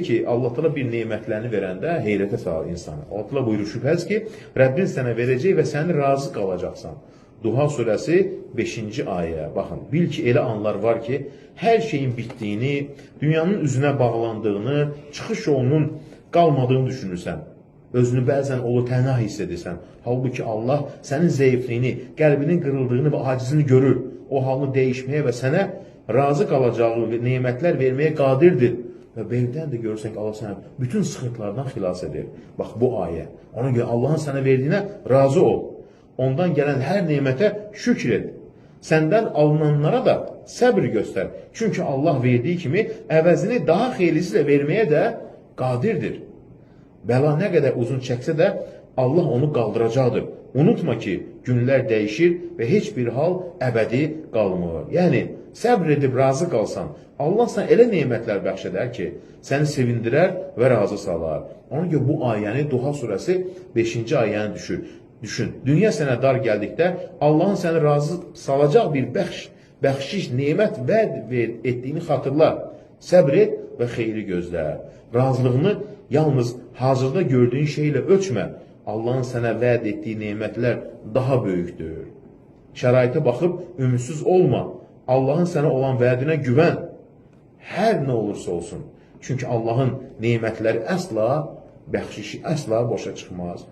ki Allah Teala bir nemətlərini verəndə heyrətə salır insanı. Allah Teala buyurur şübhəsiz ki, Rəbbin sənə verəcək və səni razı qalacaqsan. Duha surəsi 5-ci ayə. Baxın, bil ki, elə anlar var ki, hər şeyin bitdiyini, dünyanın üzünə bağlandığını, çıxış yolunun qalmadığını düşünürsən. Özünü bəzən olu tənha hiss edirsən. Halbuki Allah sənin zəifliyini, qəlbinin qırıldığını və acizini görür. O halını dəyişməyə və sənə razı qalacağı nemətlər verməyə qadirdir. Və beldən də görürsən ki, Allah sənə bütün sıxıntılardan xilas edir. Bax, bu ayə. Ona görə Allahın sənə verdiyinə razı ol. Ondan gələn hər nemətə şükr et. Səndən alınanlara da səbr göstər. Çünki Allah verdiyi kimi əvəzini daha xeylisilə verməyə də qadirdir. Bəla nə qədər uzun çəksə də Allah onu qaldıracaqdır. Unutma ki, günlər dəyişir və heç bir hal əbədi qalmır. Yəni, səbr edib razı qalsan, Allah sənə elə nemətlər bəxş edər ki, səni sevindirər və razı salar. Ona görə bu ayəni, Duha surəsi 5-ci ayəni düşün. Dünya sənə dar gəldikdə, Allahın səni razı salacaq bir bəxşiş, nemət vəd etdiyini xatırla. Səbr et və xeyri gözlə. Razılığını yalnız hazırda gördüyün şeylə ölçmə. Allahın sənə vəd etdiyi nemətlər daha böyükdür. Şəraitə baxıb ümidsiz olma. Allahın sənə olan vədinə güvən. Hər nə olursa olsun. Çünki Allahın nemətləri əsla, bəxşişi əsla boşa çıxmaz.